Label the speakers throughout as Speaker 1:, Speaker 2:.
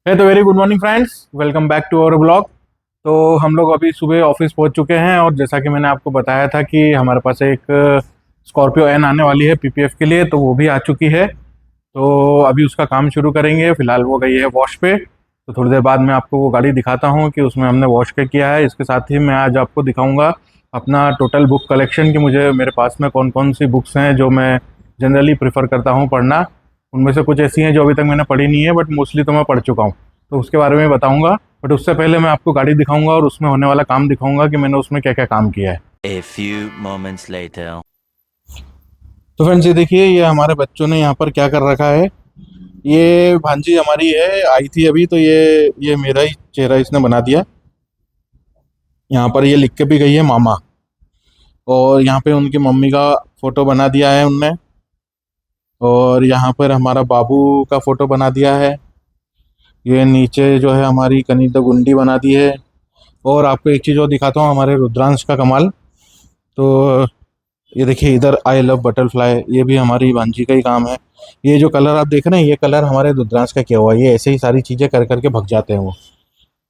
Speaker 1: है तो very good morning friends, welcome back to our blog. तो हम लोग अभी सुबह ऑफिस पहुंच चुके हैं और जैसा कि मैंने आपको बताया था कि हमारे पास एक स्कॉर्पियो एन आने वाली है पीपीएफ के लिए, तो वो भी आ चुकी है। तो अभी उसका काम शुरू करेंगे। फिलहाल वो गई है वॉश पे, तो थोड़ी देर बाद मैं आपको वो गाड़ी दिखाता हूँ कि उसमें हमने वॉश क्या किया है। इसके साथ ही मैं आज आपको दिखाऊंगा अपना टोटल बुक कलेक्शन कि मुझे मेरे पास में कौन कौन सी बुक्स हैं जो मैं जनरली प्रेफर करता हूँ पढ़ना। उनमें से कुछ ऐसी हैं जो अभी तक मैंने पढ़ी नहीं है, बट मोस्टली तो मैं पढ़ चुका हूँ, तो उसके बारे में बताऊंगा। बट उससे पहले मैं आपको गाड़ी दिखाऊंगा और उसमें होने वाला काम दिखाऊंगा कि मैंने उसमें क्या क्या काम किया है।
Speaker 2: A few moments later.
Speaker 1: तो फ्रेंड्स, ये देखिए, ये हमारे बच्चों ने यहाँ पर क्या कर रखा है। ये भांजी हमारी है, आई थी अभी, तो ये मेरा ही चेहरा इसने बना दिया। यहाँ पर ये लिख के भी गई है मामा, और यहाँ पे उनकी मम्मी का फोटो बना दिया है उनने, और यहाँ पर हमारा बाबू का फोटो बना दिया है। ये नीचे जो है हमारी कनिता गुंडी बना दी है। और आपको एक चीज़ और दिखाता हूँ, हमारे रुद्रांश का कमाल। तो ये देखिए इधर आई लव बटरफ्लाई, ये भी हमारी भांजी का ही काम है। ये जो कलर आप देख रहे हैं, ये कलर हमारे रुद्रांश का किया हुआ है। ये ऐसे ही सारी चीज़ें कर करके भग जाते हैं वो।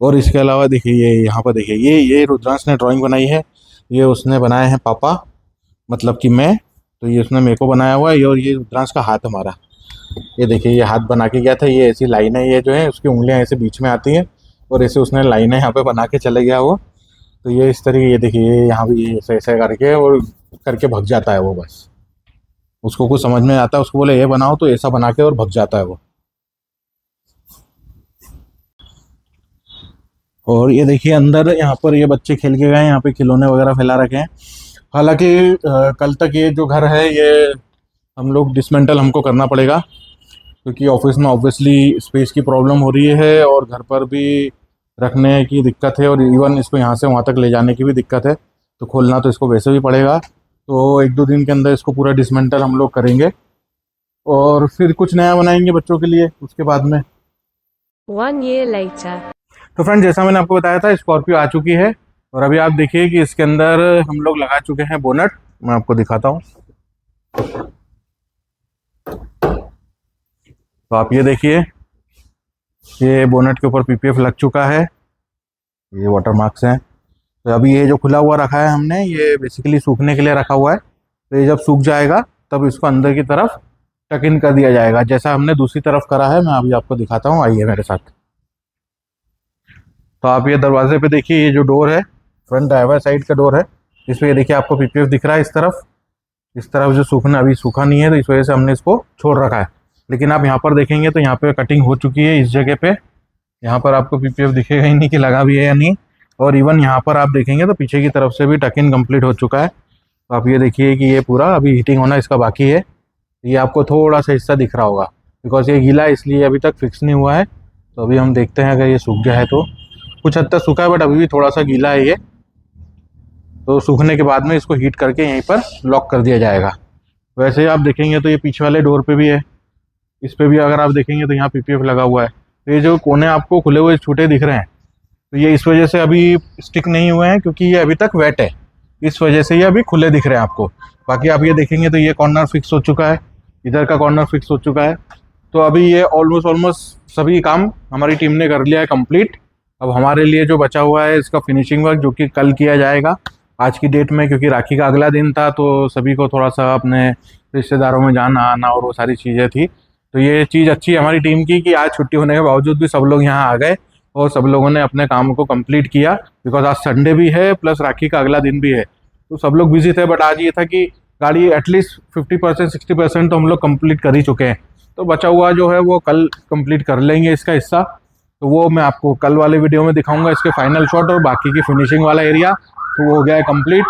Speaker 1: और इसके अलावा देखिए, ये यहाँ पर देखिए, ये रुद्रांश ने ड्राइंग बनाई है। ये उसने बनाए हैं पापा, मतलब कि मैं। तो ये उसने मेरे को बनाया हुआ है। और ये रुद्रांश का हाथ हमारा, ये देखिए, ये हाथ बना के गया था। ये ऐसी लाइनें, ये जो है उसकी उंगलियां ऐसे बीच में आती हैं, और ऐसे उसने लाइनें यहाँ पे बना के चले गया वो। तो ये इस तरीके, ये देखिए, ये यहाँ भी ये ऐसे ऐसे करके और करके भग जाता है वो। बस उसको कुछ समझ में आता है, उसको बोले ये बनाओ तो ऐसा बना के और भग जाता है वो। और ये देखिए अंदर, यहाँ पर ये बच्चे खेल के गए, यहाँ पे खिलौने वगैरह फैला रखे हैं। हालांकि कल तक ये जो घर है ये हम लोग डिसमेंटल हमको करना पड़ेगा, क्योंकि ऑफिस में ऑब्वियसली स्पेस की प्रॉब्लम हो रही है और घर पर भी रखने की दिक्कत है, और इवन इसको यहाँ से वहाँ तक ले जाने की भी दिक्कत है। तो खोलना तो इसको वैसे भी पड़ेगा। तो एक दो दिन के अंदर इसको पूरा डिसमेंटल हम लोग करेंगे, और फिर कुछ नया बनाएंगे बच्चों के लिए उसके बाद में।
Speaker 3: 1 year later.
Speaker 1: तो फ्रेंड, जैसा मैंने आपको बताया था, स्कॉर्पियो आ चुकी है। और अभी आप देखिए कि इसके अंदर हम लोग लगा चुके हैं बोनट। मैं आपको दिखाता हूँ। तो आप ये देखिए, ये बोनट के ऊपर पीपीएफ लग चुका है। ये वाटर मार्क्स हैं। तो अभी ये जो खुला हुआ रखा है हमने, ये बेसिकली सूखने के लिए रखा हुआ है। तो ये जब सूख जाएगा तब इसको अंदर की तरफ टक इन कर दिया जाएगा, जैसा हमने दूसरी तरफ करा है। मैं अभी आपको दिखाता हूँ, आइए मेरे साथ। तो आप ये दरवाजे पे देखिए, ये जो डोर है, फ्रंट ड्राइवर साइड का डोर है, इस पे ये देखिए आपको पीपीएफ दिख रहा है। इस तरफ जो सूखना, अभी सूखा नहीं है, तो इस वजह से हमने इसको छोड़ रखा है। लेकिन आप यहाँ पर देखेंगे तो यहाँ पे कटिंग हो चुकी है इस जगह पे। यहाँ पर आपको पीपीएफ दिखेगा ही नहीं कि लगा भी है या नहीं। और इवन यहाँ पर आप देखेंगे तो पीछे की तरफ से भी टक इन कम्प्लीट हो चुका है। तो आप ये देखिए कि ये पूरा अभी हीटिंग होना इसका बाकी है। ये आपको थोड़ा सा हिस्सा दिख रहा होगा, बिकॉज ये गीला है इसलिए अभी तक फिक्स नहीं हुआ है। तो अभी हम देखते हैं, अगर ये सूख गया है तो। कुछ हद तक सूखा है, बट अभी भी थोड़ा सा गीला है ये। तो सूखने के बाद में इसको हीट करके यहीं पर लॉक कर दिया जाएगा। वैसे ही आप देखेंगे तो ये पीछे वाले डोर पे भी है, इस पे भी अगर आप देखेंगे तो यहाँ पीपीएफ लगा हुआ है। तो ये जो कोने आपको खुले हुए छूटे दिख रहे हैं, तो ये इस वजह से अभी स्टिक नहीं हुए हैं, क्योंकि ये अभी तक वेट है, इस वजह से ये अभी खुले दिख रहे हैं आपको। बाकी आप ये देखेंगे तो ये कॉर्नर फिक्स हो चुका है, इधर का कॉर्नर फिक्स हो चुका है। तो अभी ये ऑलमोस्ट सभी काम हमारी टीम ने कर लिया है कंप्लीट। अब हमारे लिए जो बचा हुआ है इसका फिनिशिंग वर्क, जो कि कल किया जाएगा आज की डेट में, क्योंकि राखी का अगला दिन था, तो सभी को थोड़ा सा अपने रिश्तेदारों में जाना आना और वो सारी चीज़ें थी। तो ये चीज़ अच्छी है हमारी टीम की कि आज छुट्टी होने के बावजूद भी सब लोग यहाँ आ गए और सब लोगों ने अपने काम को कंप्लीट किया। बिकॉज आज संडे भी है प्लस राखी का अगला दिन भी है, तो सब लोग बिजी थे। बट आज ये था कि गाड़ी एटलीस्ट 50% 60% तो हम लोग कंप्लीट कर ही चुके हैं। तो बचा हुआ जो है वो कल कंप्लीट कर लेंगे इसका हिस्सा। तो वो मैं आपको कल वाले वीडियो में दिखाऊंगा, इसके फाइनल शॉट और बाकी की फिनिशिंग वाला एरिया। तो वो हो गया है कंप्लीट।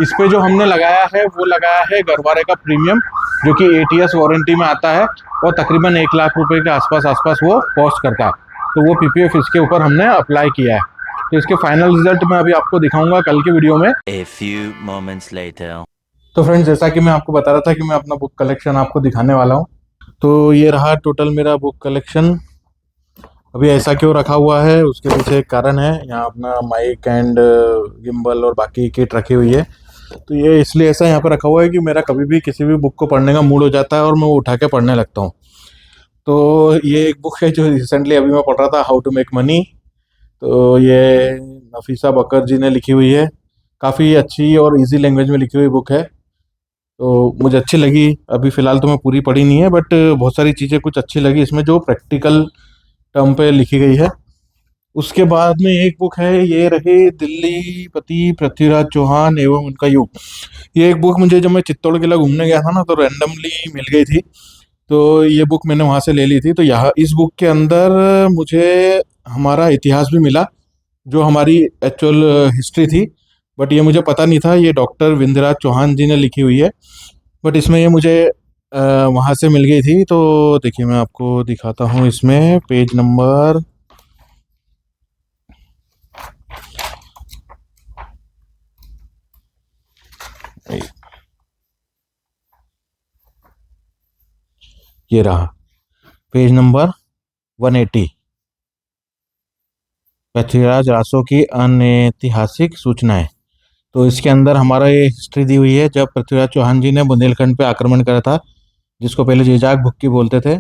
Speaker 1: इस पे जो हमने लगाया है वो लगाया है गरवारे का प्रीमियम, जो कि ATS वारंटी में आता है, और तकरीबन 1 लाख रुपए के आसपास वो कॉस्ट करता है। तो वो पीपीएफ इसके ऊपर हमने अप्लाई किया है। तो इसके फाइनल रिजल्ट मैं अभी आपको दिखाऊंगा कल के वीडियो में।
Speaker 2: A few moments later.
Speaker 1: तो फ्रेंड्स, जैसा कि मैं आपको बता रहा था कि मैं अपना बुक कलेक्शन आपको दिखाने वाला हूँ। तो ये रहा टोटल मेरा बुक कलेक्शन। अभी ऐसा क्यों रखा हुआ है, उसके पीछे एक कारण है। यहाँ अपना माइक एंड गिम्बल और बाकी किट रखी हुई है। तो ये इसलिए ऐसा यहाँ पर रखा हुआ है कि मेरा कभी भी किसी भी बुक को पढ़ने का मूड हो जाता है और मैं वो उठा के पढ़ने लगता हूँ। तो ये एक बुक है जो रिसेंटली अभी मैं पढ़ रहा था, हाउ टू मेक मनी। तो ये नफीसा बकर जी ने लिखी हुई है। काफ़ी अच्छी और इजी लैंग्वेज में लिखी हुई बुक है, तो मुझे अच्छी लगी। अभी फ़िलहाल तो मैं पूरी पढ़ी नहीं है, बट बहुत सारी चीज़ें कुछ अच्छी लगी इसमें जो प्रैक्टिकल टर्म पे लिखी गई है। उसके बाद में एक बुक है, ये रही दिल्ली पति पृथ्वीराज चौहान एवं उनका युग। ये एक बुक मुझे जब मैं चित्तौड़ किला घूमने गया था ना, तो रैंडमली मिल गई थी। तो ये बुक मैंने वहाँ से ले ली थी। तो यहाँ इस बुक के अंदर मुझे हमारा इतिहास भी मिला, जो हमारी एक्चुअल हिस्ट्री थी। बट ये मुझे पता नहीं था, ये डॉक्टर विंध्यराज चौहान जी ने लिखी हुई है। बट इसमें ये मुझे वहाँ से मिल गई थी। तो देखिए मैं आपको दिखाता हूँ, इसमें पेज नंबर ये रहा, पेज नंबर 180, पृथ्वीराज रासो की अनैतिहासिक सूचनाएं। तो इसके अंदर हमारा ये हिस्ट्री दी हुई है, जब पृथ्वीराज चौहान जी ने बुंदेलखंड पे आक्रमण करा था, जिसको पहले जीजाक भुक्की बोलते थे,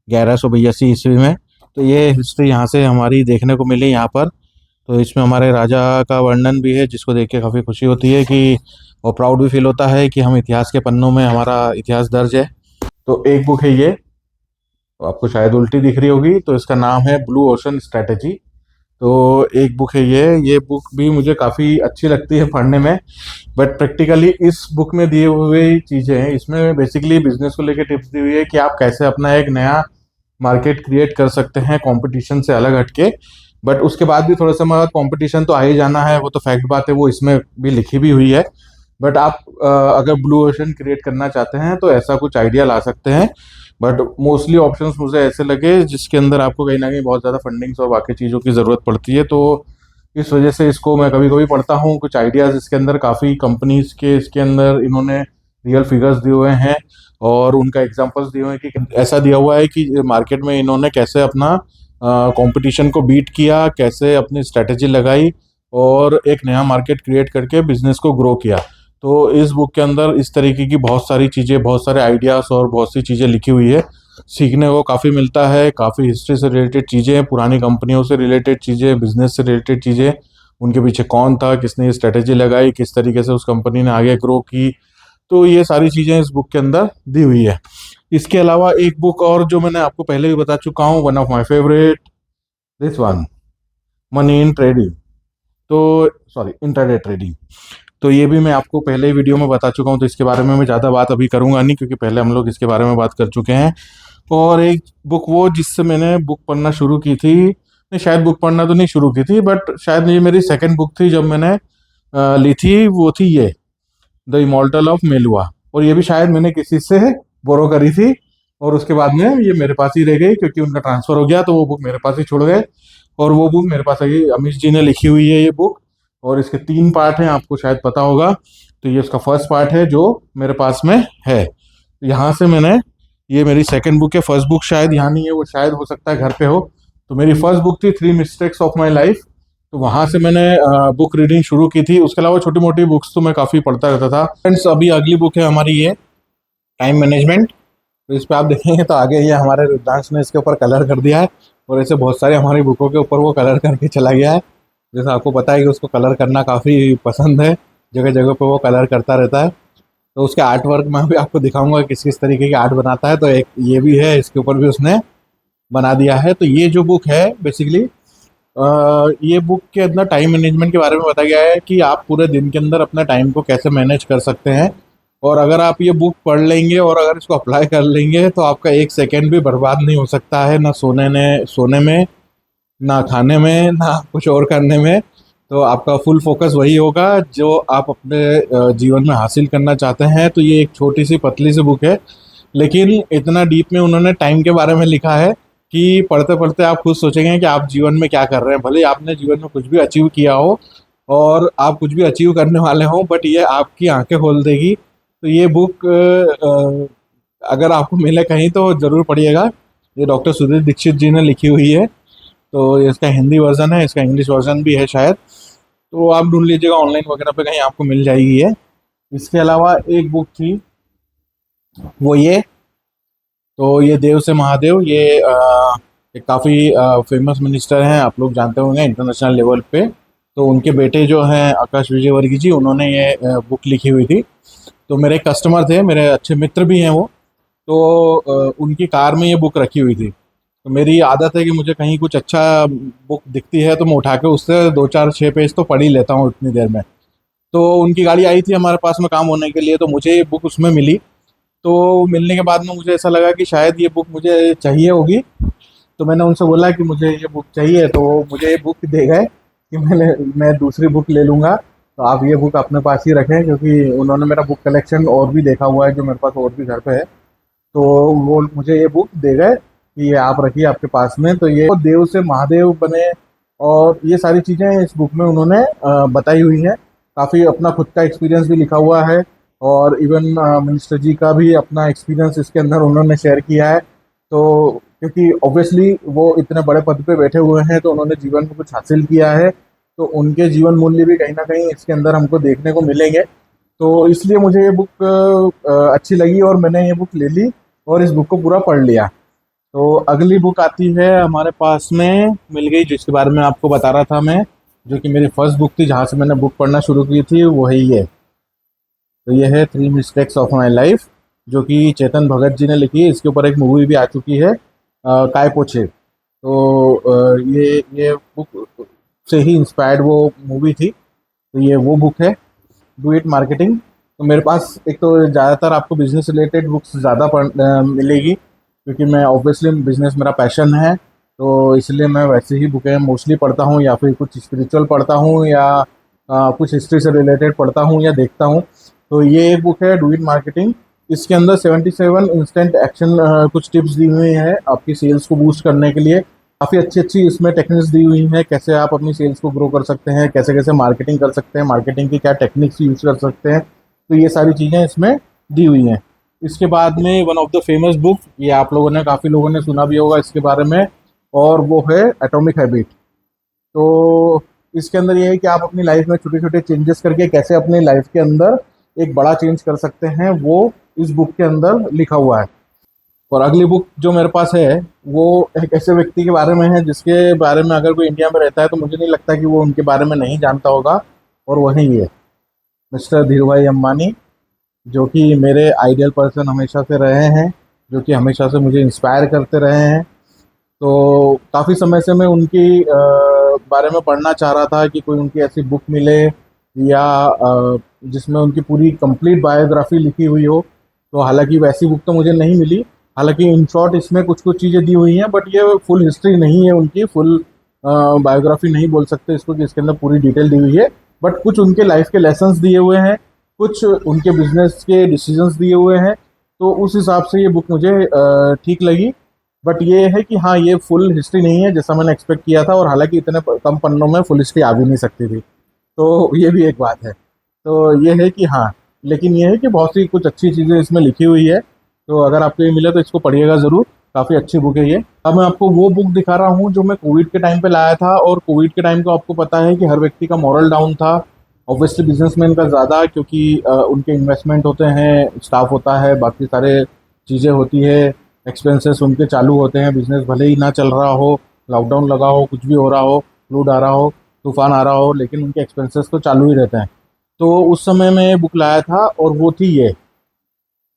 Speaker 1: 1182 ईस्वी में। तो ये हिस्ट्री यहाँ से हमारी देखने को मिली यहाँ पर। तो इसमें हमारे राजा का वर्णन भी है, जिसको देख के काफ़ी खुशी होती है कि, और प्राउड भी फील होता है कि हम इतिहास के पन्नों में हमारा इतिहास दर्ज है। तो एक बुक है ये, तो आपको शायद उल्टी दिख रही होगी, तो इसका नाम है ब्लू ओशन स्ट्रैटेजी। तो एक बुक है ये बुक भी मुझे काफ़ी अच्छी लगती है पढ़ने में। बट प्रैक्टिकली इस बुक में दिए हुए चीज़ें हैं, इसमें बेसिकली बिजनेस को लेकर टिप्स दी हुई है कि आप कैसे अपना एक नया मार्केट क्रिएट कर सकते हैं कंपटीशन से अलग हटके। बट उसके बाद भी थोड़ा सा मतलब कंपटीशन तो आ ही जाना है, वो तो फैक्ट बात है, वो इसमें भी लिखी भी हुई है। बट आप अगर ब्लू ओशन क्रिएट करना चाहते हैं तो ऐसा कुछ आइडिया ला सकते हैं। बट मोस्टली ऑप्शंस मुझे ऐसे लगे जिसके अंदर आपको कहीं ना कहीं बहुत ज़्यादा फंडिंग्स और बाकी चीज़ों की ज़रूरत पड़ती है। तो इस वजह से इसको मैं कभी कभी पढ़ता हूँ। कुछ आइडियाज़ इसके अंदर काफ़ी कंपनीज के इसके अंदर इन्होंने रियल फिगर्स दिए हुए हैं, और उनका एग्जांपल्स दिए हुए हैं कि ऐसा दिया हुआ है कि मार्केट में इन्होंने कैसे अपना कंपटीशन को बीट किया, कैसे अपनी स्ट्रेटेजी लगाई और एक नया मार्केट क्रिएट करके बिजनेस को ग्रो किया। तो इस बुक के अंदर इस तरीके की बहुत सारी चीज़ें, बहुत सारे आइडियाज़ और बहुत सी चीज़ें लिखी हुई है। सीखने को काफ़ी मिलता है, काफ़ी हिस्ट्री से रिलेटेड चीज़ें, पुरानी कंपनियों से रिलेटेड चीज़ें, बिजनेस से रिलेटेड चीज़ें, उनके पीछे कौन था, किसने ये स्ट्रेटेजी लगाई, किस तरीके से उस कंपनी ने आगे ग्रो की। तो ये सारी चीज़ें इस बुक के अंदर दी हुई है। इसके अलावा एक बुक और जो मैंने आपको पहले भी बता चुका हूँ, one of my favourite, this one, money in trading, तो सॉरी इंटरडे ट्रेडिंग। तो ये भी मैं आपको पहले ही वीडियो में बता चुका हूँ, तो इसके बारे में मैं ज़्यादा बात अभी करूँगा नहीं, क्योंकि पहले हम लोग इसके बारे में बात कर चुके हैं। और एक बुक वो जिससे मैंने बुक पढ़ना शुरू की थी, नहीं शायद बुक पढ़ना तो नहीं शुरू की थी, बट शायद ये मेरी सेकंड बुक थी जब मैंने ली थी, वो थी ये द इमॉर्टल ऑफ मेलुआ। और ये भी शायद मैंने किसी से बोरो करी थी, और उसके बाद में ये मेरे पास ही रह गई, क्योंकि उनका ट्रांसफ़र हो गया, तो वो बुक मेरे पास ही छोड़ गए। और वो बुक मेरे पास आई, अमीश जी ने लिखी हुई है ये बुक, और इसके 3 पार्ट हैं, आपको शायद पता होगा। तो ये उसका फर्स्ट पार्ट है जो मेरे पास में है। यहाँ से मैंने, ये मेरी सेकंड बुक है, फर्स्ट बुक शायद यहाँ नहीं है, वो शायद हो सकता है घर पे हो। तो मेरी फर्स्ट बुक थी 3 मिस्टेक्स ऑफ माई लाइफ। तो वहाँ से मैंने बुक रीडिंग शुरू की थी। उसके अलावा छोटी मोटी बुक्स तो मैं काफ़ी पढ़ता रहता था। फ्रेंड्स, अभी अगली बुक है हमारी ये टाइम मैनेजमेंट। तो इस पर आप देखेंगे तो आगे ये हमारे रुद्रांश ने इसके ऊपर कलर कर दिया है, और ऐसे बहुत सारी हमारी बुकों के ऊपर वो कलर करके चला गया है। जैसे आपको पता है कि उसको कलर करना काफ़ी पसंद है, जगह जगह पे वो कलर करता रहता है। तो उसके आर्ट वर्क में भी आपको दिखाऊंगा किस किस तरीके की आर्ट बनाता है। तो एक ये भी है, इसके ऊपर भी उसने बना दिया है। तो ये जो बुक है बेसिकली, ये बुक के अंदर टाइम मैनेजमेंट के बारे में बताया गया है कि आप पूरे दिन के अंदर अपने टाइम को कैसे मैनेज कर सकते हैं। और अगर आप ये बुक पढ़ लेंगे और अगर इसको अप्लाई कर लेंगे तो आपका एक सेकेंड भी बर्बाद नहीं हो सकता है, ना सोने में, ना खाने में, ना कुछ और करने में। तो आपका फुल फोकस वही होगा जो आप अपने जीवन में हासिल करना चाहते हैं। तो ये एक छोटी सी पतली सी बुक है, लेकिन इतना डीप में उन्होंने टाइम के बारे में लिखा है कि पढ़ते पढ़ते आप खुद सोचेंगे कि आप जीवन में क्या कर रहे हैं। भले ही आपने जीवन में कुछ भी अचीव किया हो और आप कुछ भी अचीव करने वाले हो, बट ये आपकी आंखें खोल देगी। तो ये बुक अगर आपको मिले कहीं तो ज़रूर पढ़िएगा। ये डॉक्टर सुधीर दीक्षित जी ने लिखी हुई है। तो इसका हिंदी वर्जन है, इसका इंग्लिश वर्जन भी है शायद, तो आप ढूंढ लीजिएगा ऑनलाइन वगैरह पे, कहीं आपको मिल जाएगी ये। इसके अलावा एक बुक थी वो ये तो ये देव से महादेव, ये एक काफ़ी फेमस मिनिस्टर हैं, आप लोग जानते होंगे इंटरनेशनल लेवल पे। तो उनके बेटे जो हैं आकाश विजयवर्गीय जी, उन्होंने ये बुक लिखी हुई थी। तो मेरे कस्टमर थे, मेरे अच्छे मित्र भी हैं वो। तो उनकी कार में ये बुक रखी हुई थी। तो मेरी आदत है कि मुझे कहीं कुछ अच्छा बुक दिखती है तो मैं उठा के उससे 2 4 6 पेज तो पढ़ ही लेता हूँ उतनी देर में। तो उनकी गाड़ी आई थी हमारे पास में काम होने के लिए, तो मुझे ये बुक उसमें मिली। तो मिलने के बाद में मुझे ऐसा लगा कि शायद ये बुक मुझे चाहिए होगी। तो मैंने उनसे बोला कि मुझे ये बुक चाहिए, तो वो मुझे ये बुक दे गए कि मैं दूसरी बुक ले लूँगा, तो आप ये बुक अपने पास ही रखें, क्योंकि उन्होंने मेरा बुक कलेक्शन और भी देखा हुआ है जो मेरे पास और भी घर पे है। तो वो मुझे ये बुक दे गए कि ये आप रखिए आपके पास में। तो ये देव से महादेव बने, और ये सारी चीज़ें इस बुक में उन्होंने बताई हुई हैं। काफ़ी अपना खुद का एक्सपीरियंस भी लिखा हुआ है, और इवन मिनिस्टर जी का भी अपना एक्सपीरियंस इसके अंदर उन्होंने शेयर किया है। तो क्योंकि ऑब्वियसली वो इतने बड़े पद पे बैठे हुए हैं, तो उन्होंने जीवन में कुछ हासिल किया है, तो उनके जीवन मूल्य भी कहीं ना कहीं इसके अंदर हमको देखने को मिलेंगे। तो इसलिए मुझे ये बुक अच्छी लगी और मैंने ये बुक ले ली और इस बुक को पूरा पढ़ लिया। तो अगली बुक आती है हमारे पास में, मिल गई, जिसके बारे में आपको बता रहा था मैं, जो कि मेरी फर्स्ट बुक थी जहाँ से मैंने बुक पढ़ना शुरू की थी, वो है ये। तो ये है 3 मिस्टेक्स ऑफ माई लाइफ, जो कि चेतन भगत जी ने लिखी है। इसके ऊपर एक मूवी भी आ चुकी है, काय पोछे। तो ये बुक से ही इंस्पायर्ड वो मूवी थी। तो ये वो बुक है, डू इट मार्केटिंग। तो मेरे पास एक तो ज़्यादातर आपको बिजनेस रिलेटेड बुक्स ज़्यादा मिलेगी, क्योंकि मैं ऑब्वियसली बिजनेस मेरा पैशन है। तो इसलिए मैं वैसे ही बुकें मोस्टली पढ़ता हूँ, या फिर कुछ स्पिरिचुअल पढ़ता हूँ, या कुछ हिस्ट्री से रिलेटेड पढ़ता हूँ या देखता हूँ। तो ये एक बुक है, डू इट मार्केटिंग। इसके अंदर 77 इंस्टेंट एक्शन कुछ टिप्स दी हुई हैं आपकी सेल्स को बूस्ट करने के लिए। काफ़ी अच्छी अच्छी इसमें टेक्निक्स दी हुई हैं, कैसे आप अपनी सेल्स को ग्रो कर सकते हैं, कैसे कैसे मार्केटिंग कर सकते हैं, मार्केटिंग की क्या टेक्निक्स यूज कर सकते हैं। तो ये सारी चीज़ें इसमें दी हुई हैं। इसके बाद में one of the famous book, ये आप लोगों ने, काफ़ी लोगों ने सुना भी होगा इसके बारे में, और वो है एटॉमिक हैबिट। तो इसके अंदर ये है कि आप अपनी लाइफ में छोटे छोटे चेंजेस करके कैसे अपनी लाइफ के अंदर एक बड़ा चेंज कर सकते हैं, वो इस बुक के अंदर लिखा हुआ है। और अगली बुक जो मेरे पास है, वो एक ऐसे व्यक्ति के बारे में है जिसके बारे में अगर कोई इंडिया में रहता है तो मुझे नहीं लगता कि वो उनके बारे में नहीं जानता होगा, और वही ये मिस्टर धीरूभाई अंबानी, जो कि मेरे आइडियल पर्सन हमेशा से रहे हैं, जो कि हमेशा से मुझे इंस्पायर करते रहे हैं। तो काफ़ी समय से मैं उनकी बारे में पढ़ना चाह रहा था कि कोई उनकी ऐसी बुक मिले, या जिसमें उनकी पूरी कंप्लीट बायोग्राफी लिखी हुई हो। तो हालांकि वैसी बुक तो मुझे नहीं मिली। हालांकि इन शॉर्ट इसमें कुछ कुछ चीज़ें दी हुई हैं, बट ये फुल हिस्ट्री नहीं है उनकी, फुल बायोग्राफी नहीं बोल सकते इसको कि इसके अंदर पूरी डिटेल दी हुई है। बट कुछ उनके लाइफ के लेसन्स दिए हुए हैं, कुछ उनके बिजनेस के डिसीजंस दिए हुए हैं। तो उस हिसाब से ये बुक मुझे ठीक लगी। बट ये है कि हाँ, ये फुल हिस्ट्री नहीं है जैसा मैंने एक्सपेक्ट किया था, और हालांकि इतने कम पन्नों में फुल हिस्ट्री आ भी नहीं सकती थी। तो ये भी एक बात है। तो ये है कि हाँ, लेकिन ये है कि बहुत सी कुछ अच्छी चीज़ें इसमें लिखी हुई है। तो अगर आपको ये मिले तो इसको पढ़िएगा ज़रूर, काफ़ी अच्छी बुक है ये। अब मैं आपको वो बुक दिखा रहा हूँ जो मैं कोविड के टाइम पे लाया था, और कोविड के टाइम को आपको पता है कि हर व्यक्ति का मॉरल डाउन था। ऑब्वियसली बिजनेसमैन का ज़्यादा, क्योंकि उनके इन्वेस्टमेंट होते हैं, स्टाफ होता है, बाकी सारे चीज़ें होती है, एक्सपेंसेस उनके चालू होते हैं। बिजनेस भले ही ना चल रहा हो, लॉकडाउन लगा हो, कुछ भी हो रहा हो, फ्लूड आ रहा हो, तूफान आ रहा हो, लेकिन उनके एक्सपेंसेस तो चालू ही रहते हैं। तो उस समय मैं बुक लाया था, और वो थी ये,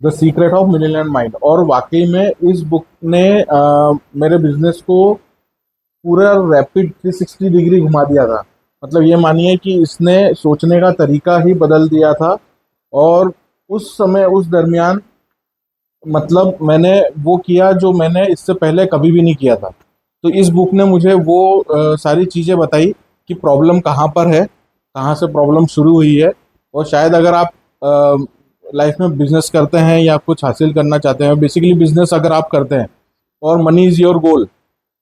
Speaker 1: the secret of million mind. और वाकई में इस बुक ने मेरे बिजनेस को पूरा रैपिड 360 डिग्री घुमा दिया था। मतलब ये मानिए कि इसने सोचने का तरीका ही बदल दिया था। और उस समय, उस दरमियान, मतलब मैंने वो किया जो मैंने इससे पहले कभी भी नहीं किया था। तो इस बुक ने मुझे वो सारी चीज़ें बताई कि प्रॉब्लम कहाँ पर है, कहाँ से प्रॉब्लम शुरू हुई है। और शायद अगर आप लाइफ में बिजनेस करते हैं या कुछ हासिल करना चाहते हैं, बेसिकली बिजनेस अगर आप करते हैं और मनी इज़ योर गोल,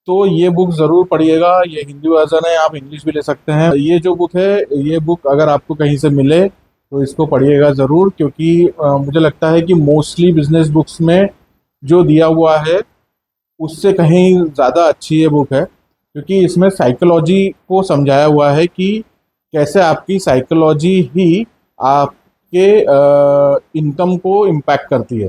Speaker 1: तो ये बुक ज़रूर पढ़िएगा। ये हिंदी वर्जन है, आप इंग्लिश भी ले सकते हैं। ये जो बुक है, ये बुक अगर आपको कहीं से मिले तो इसको पढ़िएगा ज़रूर, क्योंकि मुझे लगता है कि मोस्टली बिजनेस बुक्स में जो दिया हुआ है उससे कहीं ज़्यादा अच्छी ये बुक है, क्योंकि इसमें साइकोलॉजी को समझाया हुआ है कि कैसे आपकी साइकोलॉजी ही आपके इनकम को इम्पैक्ट करती है।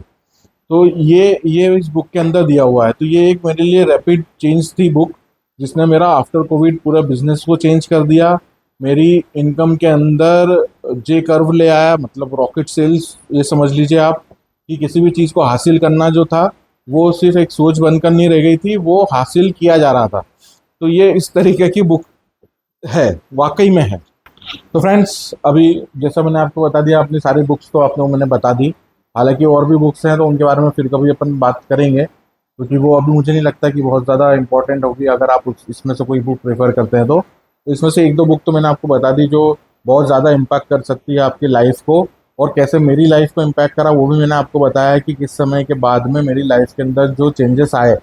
Speaker 1: तो ये इस बुक के अंदर दिया हुआ है। तो ये एक मेरे लिए रैपिड चेंज थी बुक, जिसने मेरा आफ्टर कोविड पूरा बिजनेस को चेंज कर दिया। मेरी इनकम के अंदर जे कर्व ले आया, मतलब रॉकेट सेल्स ये समझ लीजिए आप, कि किसी भी चीज़ को हासिल करना जो था वो सिर्फ एक सोच बनकर नहीं रह गई थी, वो हासिल किया जा रहा था। तो ये इस तरीके की बुक है, वाकई में है। तो फ्रेंड्स, अभी जैसा मैंने आपको बता दिया, अपनी सारी बुक्स तो आप लोगों मैंने बता दी। हालांकि और भी बुक्स हैं तो उनके बारे में फिर कभी अपन बात करेंगे, क्योंकि वो अभी मुझे नहीं लगता कि बहुत ज़्यादा इंपॉर्टेंट होगी। अगर आप इसमें से कोई बुक प्रेफर करते हैं तो इसमें से एक दो बुक तो मैंने आपको बता दी जो बहुत ज़्यादा इम्पैक्ट कर सकती है आपकी लाइफ को। और कैसे मेरी लाइफ को इम्पैक्ट करा वो भी मैंने आपको बताया कि किस समय के बाद में मेरी लाइफ के अंदर जो चेंजेस आए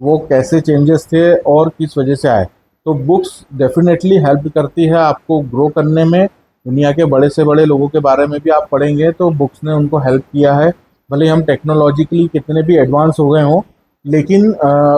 Speaker 1: वो कैसे चेंजेस थे और किस वजह से आए। तो बुक्स डेफिनेटली हेल्प करती है आपको ग्रो करने में। दुनिया के बड़े से बड़े लोगों के बारे में भी आप पढ़ेंगे तो बुक्स ने उनको हेल्प किया है। भले हम टेक्नोलॉजिकली कितने भी एडवांस हो गए हों, लेकिन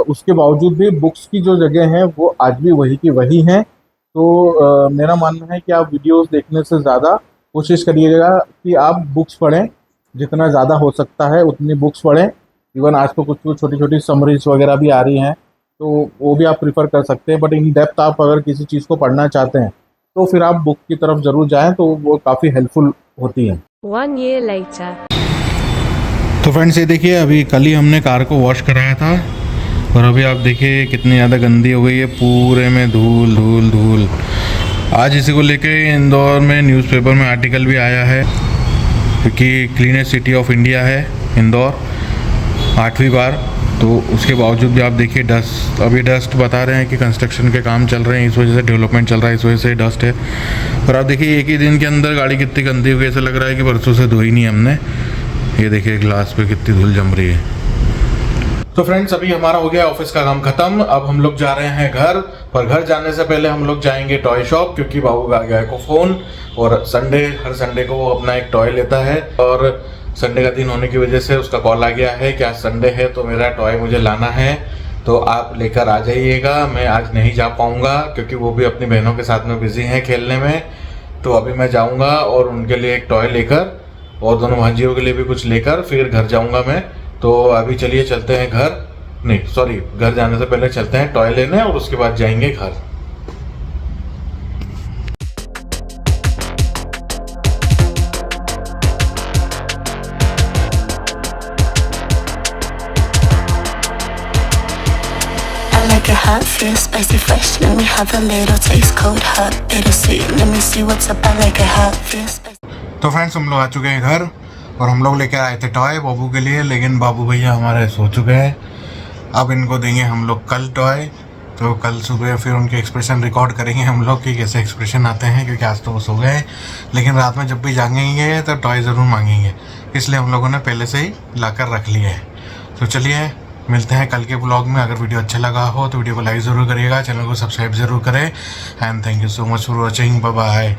Speaker 1: उसके बावजूद भी बुक्स की जो जगह हैं वो आज भी वही की वही हैं। तो मेरा मानना है कि आप वीडियोस देखने से ज़्यादा कोशिश करिएगा कि आप बुक्स पढ़ें, जितना ज़्यादा हो सकता है उतनी बुक्स पढ़ें। इवन आज तो कुछ कुछ छोटी छोटी समरीज वगैरह भी आ रही हैं, तो वो भी आप प्रिफर कर सकते हैं। बट इन डेप्थ आप अगर किसी चीज़ को पढ़ना चाहते हैं तो फिर आप बुक की तरफ ज़रूर जाएं, तो वो काफ़ी हेल्पफुल होती हैं।
Speaker 3: 1 year later.
Speaker 1: तो फ्रेंड्स, ये देखिए, अभी कल ही हमने कार को वॉश कराया था और अभी आप देखिए कितनी ज़्यादा गंदी हो गई है, पूरे में धूल धूल धूल। आज इसी को लेके इंदौर में न्यूज़पेपर में आर्टिकल भी आया है, क्योंकि क्लीनेस्ट सिटी ऑफ इंडिया है इंदौर 8वीं बार। तो उसके बावजूद भी आप देखिए डस्ट, अभी डस्ट बता रहे हैं कि कंस्ट्रक्शन के काम चल रहे हैं, इस वजह से डेवलपमेंट चल रहा है, इस वजह से डस्ट है। और आप देखिए एक ही दिन के अंदर गाड़ी कितनी गंदी हो गई, ऐसा लग रहा है कि परसों से धोई नहीं हमने। ये देखिए ग्लास पे कितनी धूल जम रही है। तो फ्रेंड्स, अभी हमारा हो गया ऑफिस का काम खत्म। अब हम लोग जा रहे हैं घर, पर घर जाने से पहले हम लोग जाएंगे टॉय शॉप, क्योंकि बाबू का आ गया है को फ़ोन। और हर संडे को वो अपना एक टॉय लेता है, और संडे का दिन होने की वजह से उसका कॉल आ गया है कि आज संडे है तो मेरा टॉय मुझे लाना है, तो आप लेकर आ जाइएगा। मैं आज नहीं जा पाऊँगा क्योंकि वो भी अपनी बहनों के साथ में बिजी हैं खेलने में। तो अभी मैं जाऊँगा और उनके लिए एक टॉय लेकर और दोनों भांजियों के लिए भी कुछ लेकर फिर घर जाऊँगा मैं। तो अभी चलिए चलते हैं घर, नहीं सॉरी, घर जाने से पहले चलते हैं टॉय लेने और उसके बाद जाएंगे घर।
Speaker 4: Like a hot, feel spicy, fresh. Let me have a little taste, cold, hot, bittersweet. Let me see what's up. I like a hot, feel spicy.
Speaker 1: तो फ्रेंड्स, हम लोग आ चुके हैं घर और हम लोग लेकर आए थे टॉय बाबू के लिए, लेकिन बाबू भैया हमारे सो चुके हैं। अब इनको देंगे हम लोग कल टॉय। तो कल सुबह फिर उनके एक्सप्रेशन रिकॉर्ड करेंगे हम लोग कि कैसे एक्सप्रेशन आते हैं, क्योंकि आज तो वो सो गए, लेकिन रात में जब भी जागेंगे तो टॉय ज़रूर मांगेंगे, इसलिए हम लोगों ने पहले से ही लाकर रख लिए है। तो चलिए मिलते हैं कल के ब्लॉग में। अगर वीडियो अच्छा लगा हो तो वीडियो को लाइक ज़रूर करिएगा, चैनल को सब्सक्राइब ज़रूर करें। And thank you so much for watching, bye bye.